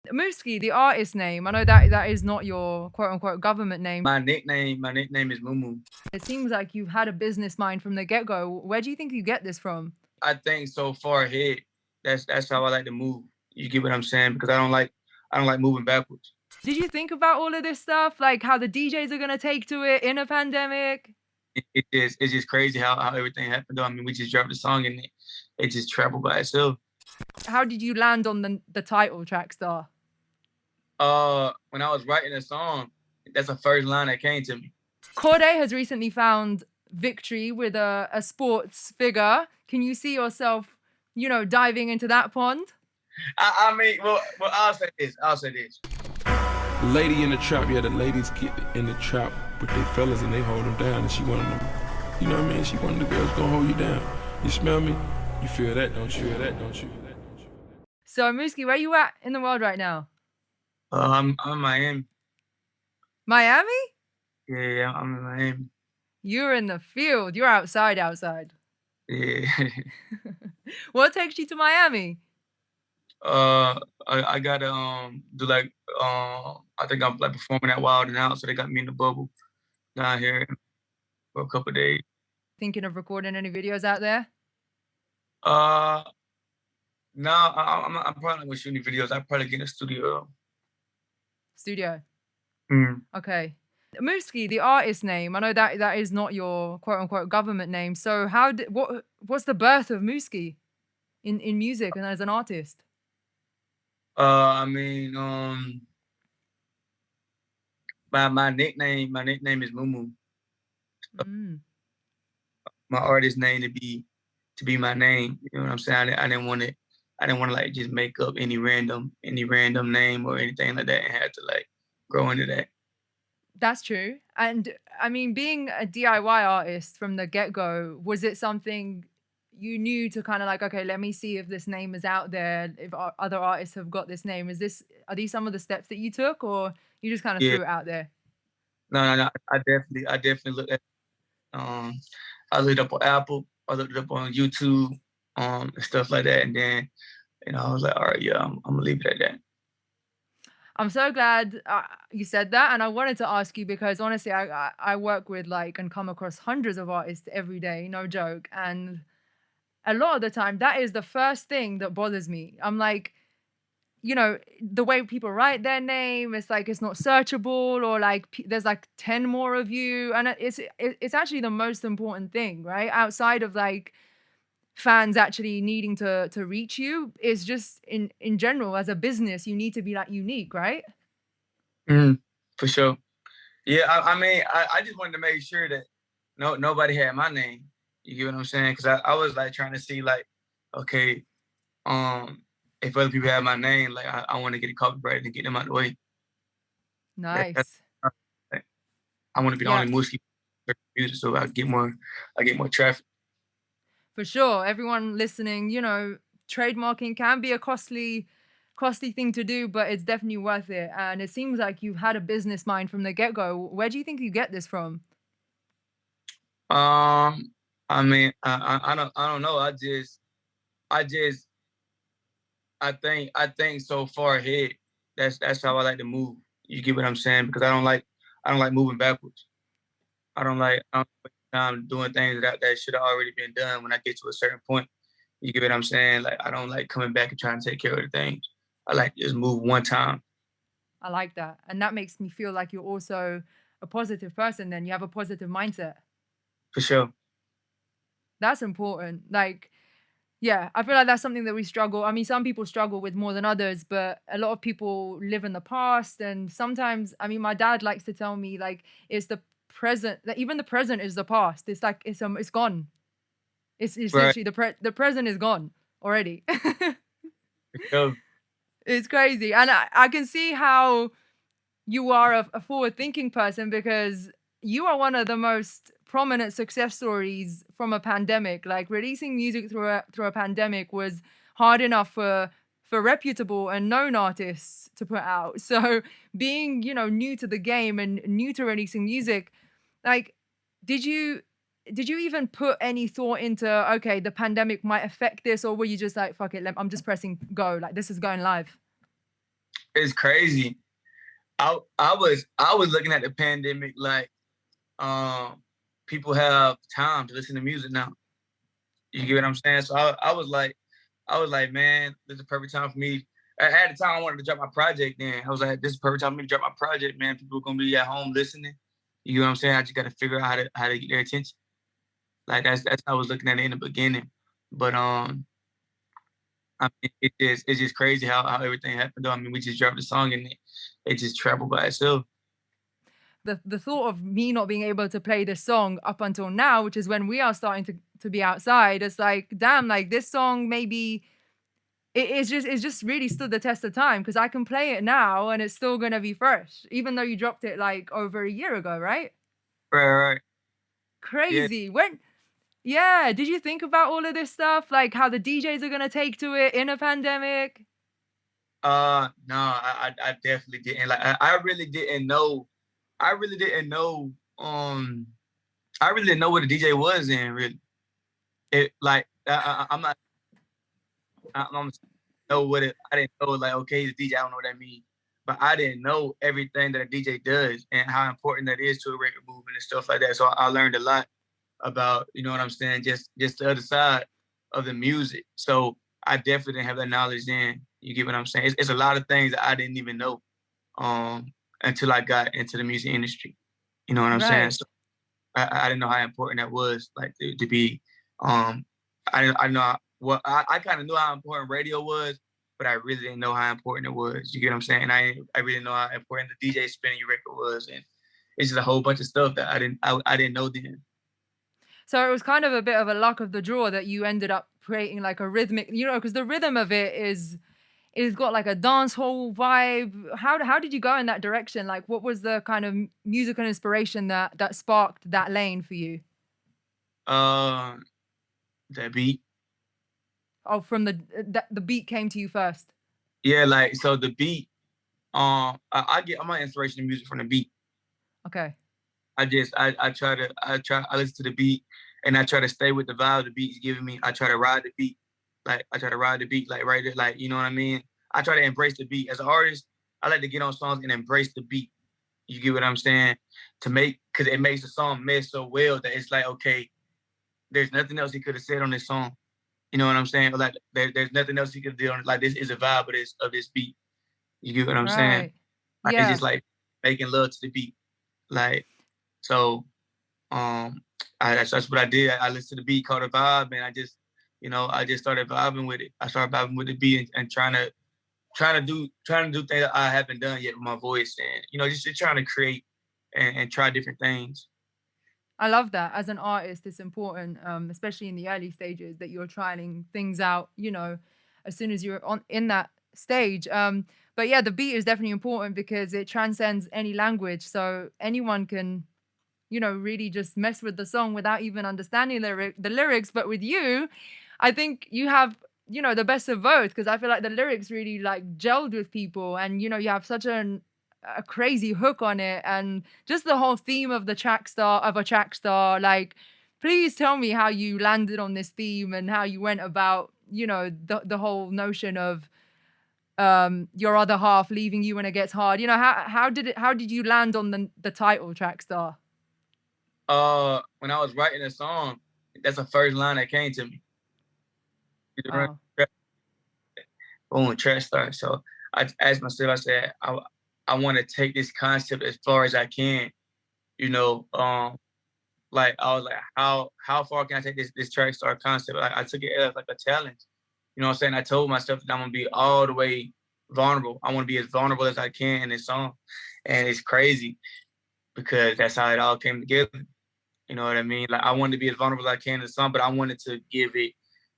Mooski, the artist name. I know that is not your quote unquote government name. My nickname is Moo. It seems like you've had a business mind from the get go. Where do you think you get this from? I think so far ahead. That's how I like to move. You get what I'm saying? Because I don't like moving backwards. Did you think about all of this stuff, like how the DJs are gonna take to it in a pandemic? It's just crazy how everything happened. Though. I mean, we just dropped a song and it just traveled by itself. How did you land on the title track star? When I was writing a song, that's the first line that came to me. Corday has recently found victory with a sports figure. Can you see yourself, diving into that pond? I mean, well, I'll say this. Lady in the trap, yeah, the ladies get in the trap with their fellas and they hold them down, and she one of them. You know what I mean? She one of the girls gonna hold you down. You smell me? You feel that, don't you? So, Mooski, where you at in the world right now? I'm in Miami. Miami? Yeah, I'm in Miami. You're in the field. You're outside. Yeah. What takes you to Miami? I gotta do like I think I'm like performing at Wild and Out, so they got me in the bubble down here for a couple days. Thinking of recording any videos out there? Uh, no, I'm probably not gonna shoot any videos. I probably get in the studio. Studio. Mm. Okay. Mooski, the artist name. I know that is not your quote unquote government name. So what's the birth of Mooski in music and as an artist? I mean, my nickname is Moo. Mm. My artist name to be my name. You know what I'm saying? I didn't want to like just make up any random name or anything like that and had to like grow into that. That's true. And I mean, being a DIY artist from the get go, was it something you knew to kind of like, okay, let me see if this name is out there, if other artists have got this name? Are these some of the steps that you took, or you just kind of Yeah. threw it out there? No. I definitely looked at um I looked up on Apple, I looked it up on YouTube, and stuff like that. And then, I was like, all right, yeah, I'm gonna leave it at that. I'm so glad you said that, and I wanted to ask you because honestly, I work with and come across hundreds of artists every day, no joke, and a lot of the time that is the first thing that bothers me. I'm like, the way people write their name, it's like it's not searchable, or like there's like 10 more of you, and it's actually the most important thing, right? Outside of like fans actually needing to reach you, is just in general as a business, you need to be like unique, right? Mm, for sure. Yeah, I mean, I just wanted to make sure that nobody had my name. You get what I'm saying? Because I was like trying to see like, okay, um, if other people have my name, like I want to get it copyrighted and get them out the way. That's Nice. like, I want to be the Yeah, only Mooski music, so I get more traffic. for sure. Everyone listening, trademarking can be a costly thing to do, but it's definitely worth it. And it seems like you've had a business mind from the get go. Where do you think you get this from? I mean, I don't know. I just I think so far ahead. That's how I like to move. You get what I'm saying? Because I don't like moving backwards. I don't like time doing things that should have already been done when I get to a certain point. You get what I'm saying? Like I don't like coming back and trying to take care of the things. I like to just move one time. I like that. And that makes me feel like you're also a positive person, then you have a positive mindset. For sure. That's important. Like, yeah, I feel like that's something that we struggle. I mean, some people struggle with more than others, but a lot of people live in the past. And sometimes, I mean, my dad likes to tell me like it's the present, that even the present is the past. It's like it's gone. It's Right. literally the present is gone already. For sure. It's crazy. And I can see how you are a forward thinking person, because you are one of the most prominent success stories from a pandemic. Like releasing music through a pandemic was hard enough for reputable and known artists to put out. So being, new to the game and new to releasing music, like did you even put any thought into, okay, the pandemic might affect this, or were you just like, fuck it, I'm just pressing go, like this is going live? It's crazy. I was looking at the pandemic like um people have time to listen to music now. You get what I'm saying? So I was like, man, this is the perfect time for me. At the time, I wanted to drop my project. Then I was like, this is the perfect time for me to drop my project, man. People are gonna be at home listening. You get what I'm saying? I just got to figure out how to get their attention. Like that's how I was looking at it in the beginning. But I mean, it's just crazy how everything happened. Though I mean, we just dropped the song and it just traveled by itself. The thought of me not being able to play this song up until now, which is when we are starting to be outside, it's like, damn, like this song maybe it's just really stood the test of time because I can play it now and it's still gonna be fresh, even though you dropped it like over a year ago, right? Right, right. Yeah. Crazy. When Yeah, did you think about all of this stuff? Like how the DJs are gonna take to it in a pandemic? No, I definitely didn't. Like, I really didn't know. I really didn't know. I really didn't know what a DJ was in. Really, it like I'm not. I'm know what it. I didn't know like okay, he's a DJ. I don't know what that means, but I didn't know everything that a DJ does and how important that is to a record movement and stuff like that. So I learned a lot about you know what I'm saying. Just the other side of the music. So I definitely didn't have that knowledge then. You get what I'm saying? It's a lot of things that I didn't even know until I got into the music industry. You know what I'm saying? Right. So I didn't know how important that was, like to be. Um, I know well I kind of knew how important radio was, but I really didn't know how important it was. You get what I'm saying? I really know how important the DJ spinning your record was, and it's just a whole bunch of stuff that I didn't know then. So it was kind of a bit of a luck of the draw that you ended up creating like a rhythmic, because the rhythm of it is got like a dance hall vibe. How did you go in that direction? Like, what was the kind of musical inspiration that sparked that lane for you? Uh, that beat, Oh, from the beat came to you first. yeah, like so the beat. I get my inspiration in music from the beat. Okay. I listen to the beat and I try to stay with the vibe the beat's giving me. I try to ride the beat. Like I try to ride the beat like right there, like you know what I mean? I try to embrace the beat. As an artist, I like to get on songs and embrace the beat. You get what I'm saying? To make because it makes the song mesh so well that it's like, okay, there's nothing else he could have said on this song. You know what I'm saying? Like there's nothing else he could do on it. Like this is a vibe of this beat. You get what I'm saying? Right. Like it's Yeah. just like making love to the beat. Like so um, that's what I did. I listened to the beat called a vibe, and I just started vibing with it. I started vibing with the beat and trying to do things that I haven't done yet with my voice, and just trying to create and try different things. I love that. As an artist, it's important, especially in the early stages, that you're trying things out, as soon as you're on in that stage. But yeah, the beat is definitely important because it transcends any language. So anyone can, really just mess with the song without even understanding the lyrics. But with you, I think you have, the best of both because I feel like the lyrics really like gelled with people, and you have such a crazy hook on it, and just the whole theme of a track star. Like, please tell me how you landed on this theme and how you went about, the whole notion of your other half leaving you when it gets hard. How did you land on the title track star? When I was writing a song, that's the first line that came to me. Oh, Boom, track star. So I asked myself, I said, I want to take this concept as far as I can. You know, like I was like, how far can I take this track star concept? Like I took it as like a challenge. You know what I'm saying? I told myself that I'm gonna be all the way vulnerable. I want to be as vulnerable as I can in this song, and it's crazy because that's how it all came together. You know what I mean? Like I wanted to be as vulnerable as I can in the song, but I wanted to give it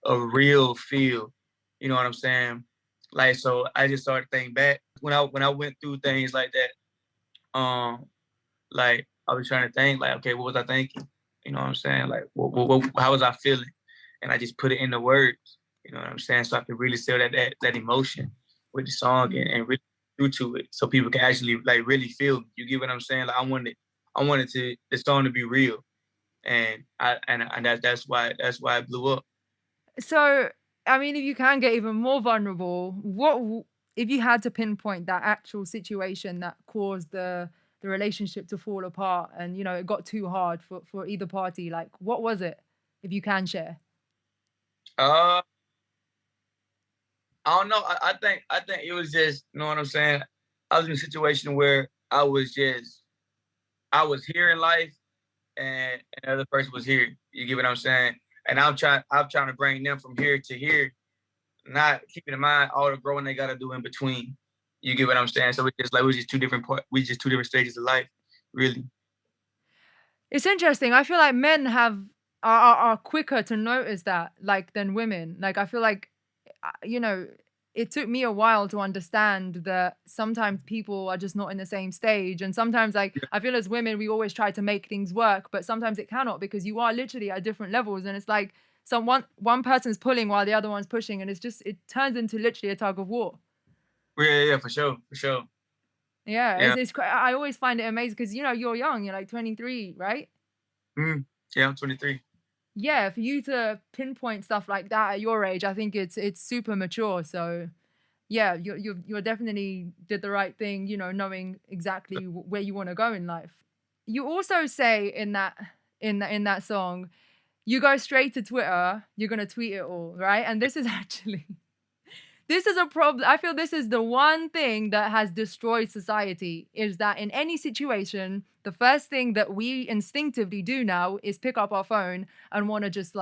a real feel. You know what I'm saying? Like so, I just started thinking back when I went through things like that. Like I was trying to think, like, okay, what was I thinking? You know what I'm saying? Like, how was I feeling? And I just put it in the words. You know what I'm saying? So I could really sell that emotion with the song and really do to it, so people can actually like really feel. You get what I'm saying? Like I wanted the song to be real, and that's why it blew up. so I mean, if you can get even more vulnerable, what if you had to pinpoint that actual situation that caused the relationship to fall apart and it got too hard for either party, like what was it, if you can share? Uh, I don't know. I think it was just, you know what I'm saying. I was in a situation where I was here in life, and another person was here. You get what I'm saying? And I'm trying to bring them from here to here, not keeping in mind all the growing they got to do in between. You get what I'm saying? So it's just like we just two different stages of life, really. It's interesting. I feel like men are quicker to notice that, like, than women. Like, I feel like, you know, it took me a while to understand that sometimes people are just not in the same stage, and sometimes, like, I feel as women, we always try to make things work, but sometimes it cannot because you are literally at different levels, and it's like one person's pulling while the other one's pushing, and it turns into literally a tug of war. Yeah, for sure, for sure. Yeah, Yeah, I always find it amazing because you're young, you're like 23, right? mm, yeah. I'm 23. Yeah, for you to pinpoint stuff like that at your age, I think it's super mature. So yeah, you're definitely did the right thing, knowing exactly where you want to go in life. You also say in that song, you go straight to Twitter, you're gonna tweet it all, right? And this is actually this is a problem. I feel this is the one thing that has destroyed society, is that in any situation, the first thing that we instinctively do now is pick up our phone and want to just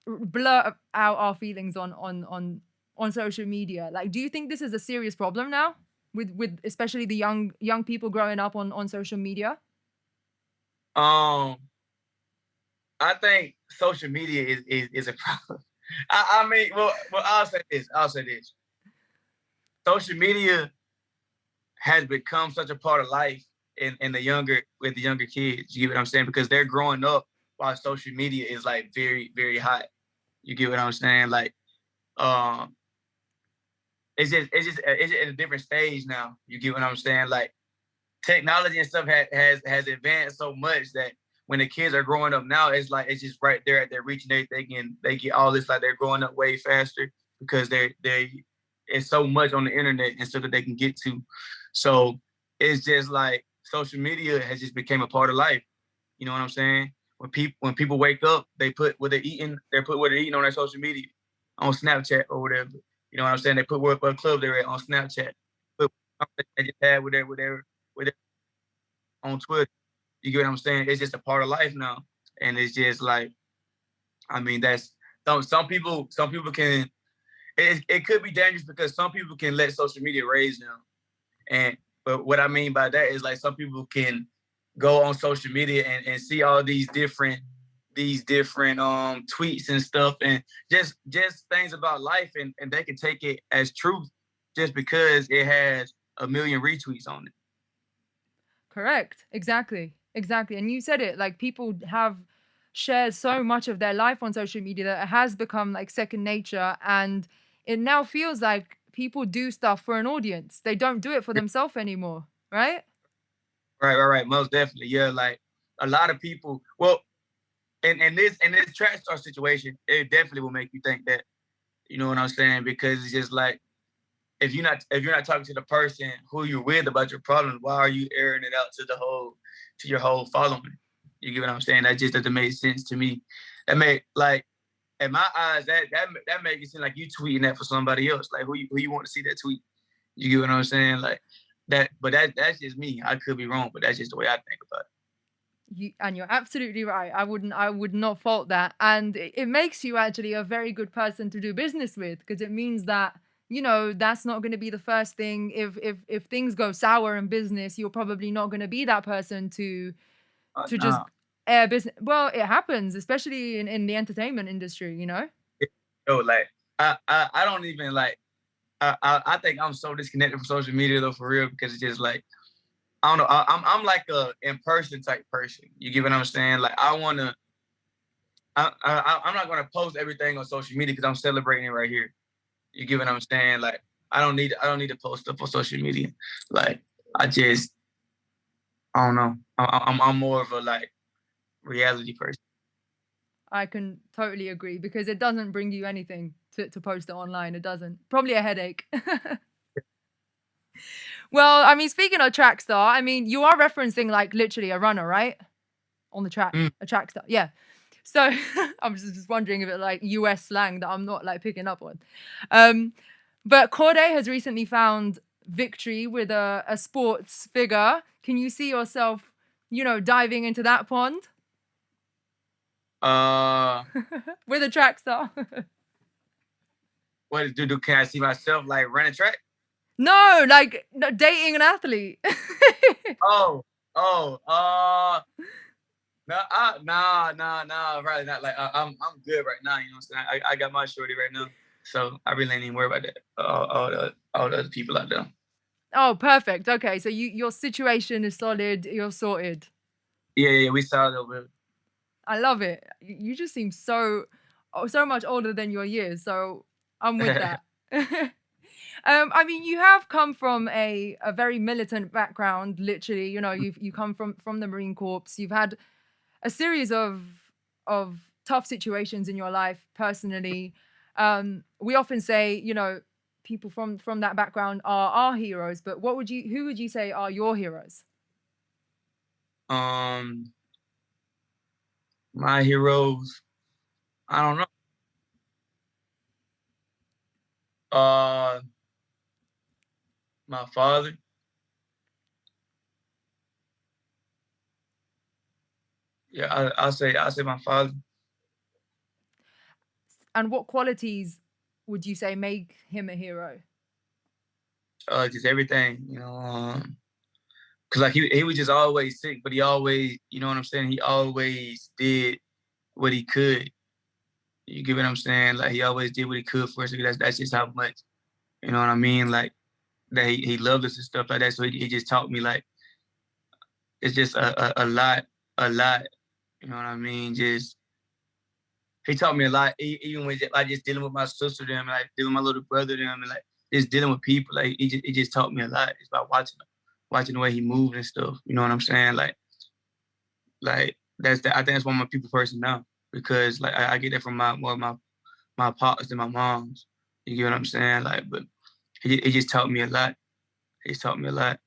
blur out our feelings on social media. Like, do you think this is a serious problem now with especially the young people growing up on social media? Um, I think social media is a problem. I mean, well, I'll say this. I'll say this. Social media has become such a part of life in the younger with the younger kids. You get what I'm saying? Because they're growing up while social media is like very, very hot. You get what I'm saying? Like, um, it's just at a different stage now. You get what I'm saying? Like, technology and stuff has advanced so much that when the kids are growing up now, it's like it's just right there at their reach, and they get all this, like they're growing up way faster because they it's so much on the internet and stuff that they can get to. So it's just like social media has just became a part of life. You know what I'm saying? When people wake up, they put what they're eating. They put what they're eating on their social media, on Snapchat or whatever. You know what I'm saying? They put what club they're at on Snapchat. Put what they just had with their on Twitter. You get what I'm saying? It's just a part of life now, and it's just like, I mean, that's some people can. It could be dangerous because some people can let social media raise them, and but what I mean by that is like some people can go on social media and see all these different tweets and stuff, and just things about life, and they can take it as truth just because it has a million retweets on it. Correct. Exactly. Exactly. And you said it, like people have shared so much of their life on social media that it has become like second nature. And it now feels like people do stuff for an audience. They don't do it for themselves anymore. Right? Right. Most definitely. Yeah, like a lot of people. Well, in this trash star situation, it definitely will make you think that. You know what I'm saying? Because it's just like if you're not talking to the person who you're with about your problems, why are you airing it out to your whole following? You get what I'm saying? That just doesn't make sense to me. That make like in my eyes that make it seem like you tweeting that for somebody else. Like who you want to see that tweet? You get what I'm saying? Like that, but that's just me. I could be wrong, but that's just the way I think about it. And you're absolutely right. I would not fault that. And it makes you actually a very good person to do business with, because it means that, that's not going to be the first thing. If things go sour in business, you're probably not going to be that person to just Nah. air business. Well, it happens, especially in the entertainment industry. Yo, like I don't even like I think I'm so disconnected from social media though, for real, because it's just like I don't know. I'm like a in person type person. You get what I'm saying? Like I wanna. I'm not gonna post everything on social media because I'm celebrating it right here. You get what I'm saying? Like I don't need to post stuff on social media. Like I don't know. I'm more of a like reality person. I can totally agree, because it doesn't bring you anything to post it online. It doesn't. Probably a headache. Well, I mean, speaking of track star, I mean, you are referencing like literally a runner, right? On the track, Mm. a track star. Yeah. So I'm just wondering if it's like US slang that I'm not like picking up on. But Corday has recently found victory with a sports figure. Can you see yourself, diving into that pond with a track star? What do? Can I see myself like running track? No, like dating an athlete. Oh, no, probably not. Like I'm good right now. You know what I'm saying? I got my shorty right now, so I really ain't even worry about that. All the other people out there. Oh, perfect. Okay, so your situation is solid. You're sorted. Yeah, we saw it over. I love it. You just seem so much older than your years. So I'm with that. I mean, you have come from a very militant background. Literally, you come from the Marine Corps. You've had a series of tough situations in your life personally. We often say, people from that background are our heroes. But who would you say are your heroes? My heroes. I don't know. My father. Yeah, I'll say my father. And what qualities would you say make him a hero? Just everything, cause like he was just always sick, but he always, you know what I'm saying? He always did what he could. You get what I'm saying? Like he always did what he could for us. That's just how much, you know what I mean? Like that he loved us and stuff like that. So he just taught me like it's just a lot, you know what I mean? Just he taught me a lot, even when just dealing with my sister them, like dealing with my little brother them, and like just dealing with people. Like it just taught me a lot. It's about watching the way he moved and stuff. You know what I'm saying? Like I think that's one of my people person now because like I get that from more of my pops and my moms. You get what I'm saying? Like, but he just taught me a lot. He taught me a lot.